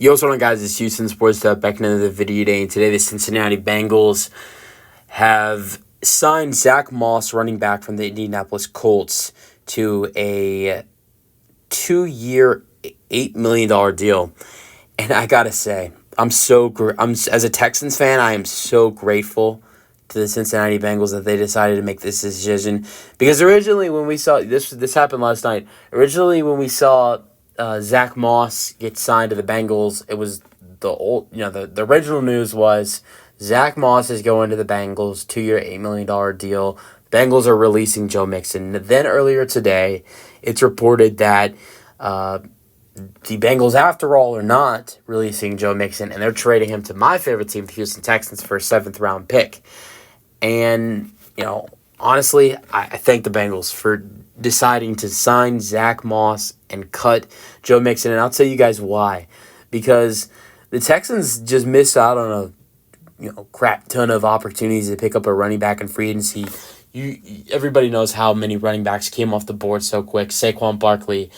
Yo, what's going on, guys? It's Houston Sports Stuff back into the video today. And today, the Cincinnati Bengals have signed Zack Moss, running back from the Indianapolis Colts, to a 2-year, $8 million deal. And I gotta say, as a Texans fan, I am so grateful to the Cincinnati Bengals that they decided to make this decision. Because originally, when we saw this happened last night. Originally, when we saw Zack Moss get signed to the Bengals, it was the original news was Zack Moss is going to the Bengals, 2-year, $8 million deal. Bengals are releasing Joe Mixon. Then earlier today, it's reported that the Bengals, after all, are not releasing Joe Mixon, and they're trading him to my favorite team, the Houston Texans, for a 7th-round pick. And, honestly, I thank the Bengals for deciding to sign Zack Moss and cut Joe Mixon. And I'll tell you guys why. Because the Texans just missed out on a crap ton of opportunities to pick up a running back in free agency. Everybody knows how many running backs came off the board so quick. Saquon Barkley,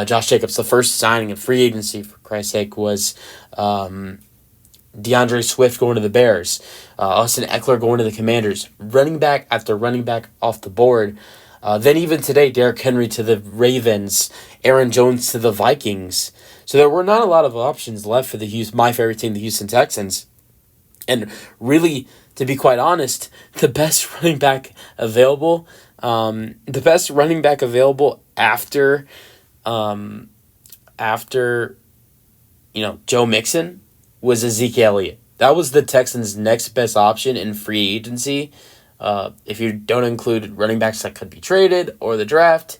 Josh Jacobs. The first signing in free agency, for Christ's sake, was DeAndre Swift going to the Bears. Austin Eckler going to the Commanders. Running back after running back off the board. Then even today, Derrick Henry to the Ravens, Aaron Jones to the Vikings. So there were not a lot of options left for my favorite team, the Houston Texans. And really, to be quite honest, the best running back available after Joe Mixon was Ezekiel Elliott. That was the Texans' next best option in free agency. If you don't include running backs that could be traded or the draft,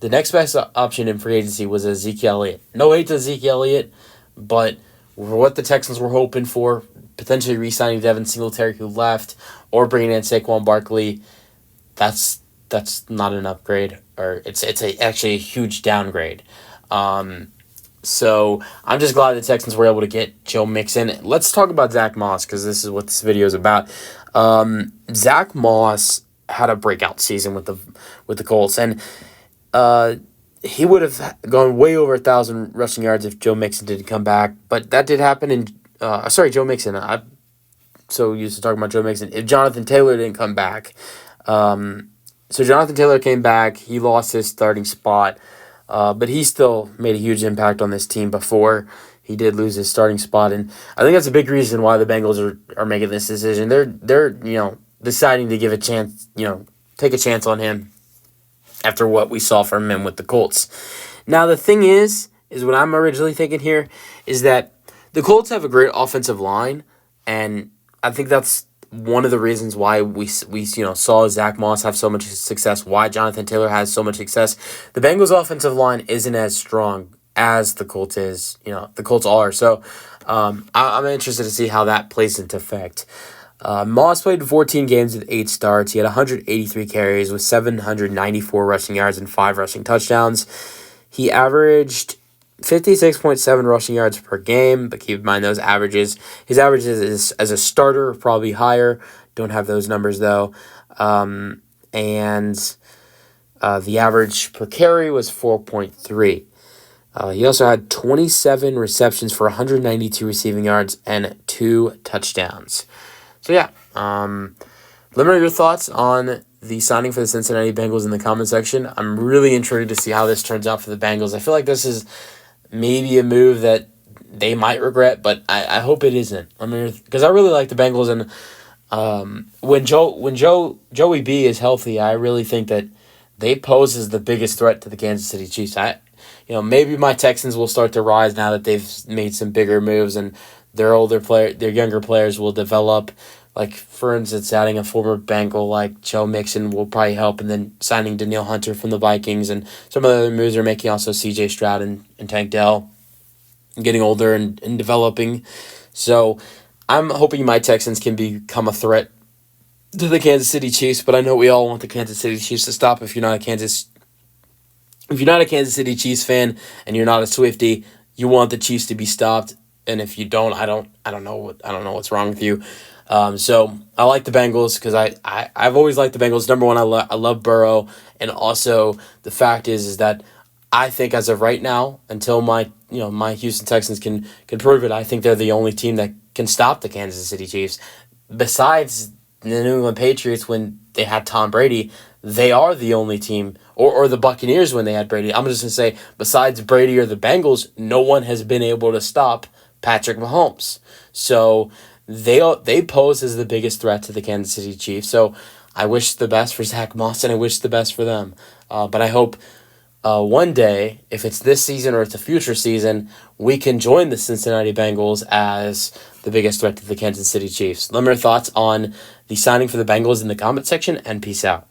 the next best option in free agency was Ezekiel Elliott. No hate to Ezekiel Elliott, but what the Texans were hoping for, potentially re-signing Devin Singletary, who left, or bringing in Saquon Barkley, that's not an upgrade, or it's actually a huge downgrade. So I'm just glad the Texans were able to get Joe Mixon. Let's talk about Zack Moss, because this is what this video is about. Zack Moss had a breakout season with the Colts, and he would have gone way over 1,000 rushing yards if Joe Mixon didn't come back. But that did happen Joe Mixon. I'm so used to talking about Joe Mixon. If Jonathan Taylor didn't come back. So Jonathan Taylor came back. He lost his starting spot. But he still made a huge impact on this team before he did lose his starting spot. And I think that's a big reason why the Bengals are making this decision. They're deciding to give a chance, take a chance on him after what we saw from him with the Colts. Now, the thing is what I'm originally thinking here is that the Colts have a great offensive line, and I think that's one of the reasons why we saw Zack Moss have so much success, why Jonathan Taylor has so much success. The Bengals' offensive line isn't as strong as the Colts is. The Colts are. So I'm interested to see how that plays into effect. Moss played 14 games with 8 starts. He had 183 carries with 794 rushing yards and 5 rushing touchdowns. He averaged 56.7 rushing yards per game, but keep in mind those averages. His averages as a starter are probably higher. Don't have those numbers, though. And the average per carry was 4.3. He also had 27 receptions for 192 receiving yards and 2 touchdowns. So, yeah. Let me know your thoughts on the signing for the Cincinnati Bengals in the comment section. I'm really intrigued to see how this turns out for the Bengals. I feel like this is maybe a move that they might regret, but I hope it isn't. Because I really like the Bengals, and when Joey B is healthy, I really think that they pose as the biggest threat to the Kansas City Chiefs. Maybe my Texans will start to rise now that they've made some bigger moves, and their younger players will develop. Like, for instance, adding a former Bengal like Joe Mixon will probably help, and then signing Danielle Hunter from the Vikings, and some of the other moves they're making, also C.J. Stroud and Tank Dell, getting older and developing. So I'm hoping my Texans can become a threat to the Kansas City Chiefs, but I know we all want the Kansas City Chiefs to stop. If you're not a Kansas City Chiefs fan and you're not a Swiftie, you want the Chiefs to be stopped. And if you don't, I don't know what's wrong with you. So I like the Bengals because I've always liked the Bengals. Number one, I love Burrow, and also the fact is that I think as of right now, until my my Houston Texans can prove it. I think they're the only team that can stop the Kansas City Chiefs. Besides the New England Patriots when they had Tom Brady, they are the only team, or the Buccaneers when they had Brady. I'm just going to say, besides Brady or the Bengals, no one has been able to stop Patrick Mahomes. So they pose as the biggest threat to the Kansas City Chiefs. So I wish the best for Zack Moss, and I wish the best for them. But I hope one day, if it's this season or it's a future season, we can join the Cincinnati Bengals as the biggest threat to the Kansas City Chiefs. Let me know your thoughts on the signing for the Bengals in the comment section, and peace out.